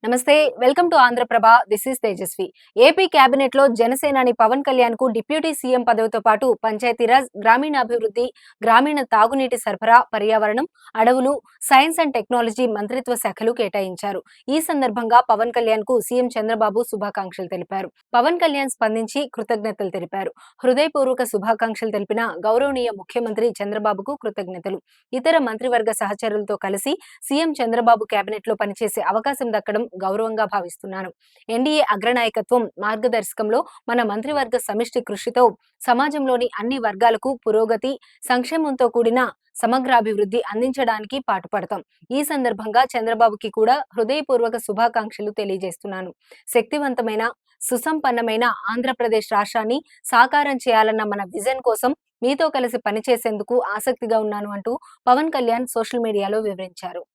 నమస్తే. Welcome to Andhra Prabha. This is Tejaswi. AP cabinet లో జనసేనాని పవన్ కళ్యాణ్ కు డిప్యూటీ సీఎం పదవితో పాటు పంచాయతీరాజ్, గ్రామీణాభివృద్ధి, గ్రామీణ తాగునీటి సరఫరా, పర్యావరణం, అడవులు, సైన్స్ అండ్ టెక్నాలజీ మంత్రిత్వ శాఖలు కేటాయించారు. ఈ సందర్భంగా పవన్ కళ్యాణ్ కు సీఎం చంద్రబాబు శుభాకాంక్షలు తెలిపారు. పవన్ కళ్యాణ్ స్పందించి కృతజ్ఞతలు తెలిపారు. హృదయపూర్వక శుభాకాంక్షలు తెలిపిన గౌరవనీయ ముఖ్యమంత్రి చంద్రబాబుకు కృతజ్ఞతలు. ఇతర మంత్రివర్గ సహచరులతో కలిసి సీఎం చంద్రబాబు కేబినెట్ లో పనిచేసే అవకాశం దక్కడం గౌరవంగా భావిస్తున్నాను. ఎన్డీఏ అగ్రనాయకత్వం మార్గదర్శకంలో మన మంత్రివర్గ సమిష్టి కృషితో సమాజంలోని అన్ని వర్గాలకు పురోగతి, సంక్షేమంతో కూడిన సమగ్రాభివృద్ధి అందించడానికి పాటుపడతాం. ఈ సందర్భంగా చంద్రబాబుకి కూడా హృదయపూర్వక శుభాకాంక్షలు తెలియజేస్తున్నాను. శక్తివంతమైన, సుసంపన్నమైన ఆంధ్రప్రదేశ్ రాష్ట్రాన్ని సాకారం చేయాలన్న మన విజన్ కోసం మీతో కలిసి పనిచేసేందుకు ఆసక్తిగా ఉన్నాను అంటూ పవన్ కళ్యాణ్ సోషల్ మీడియాలో వివరించారు.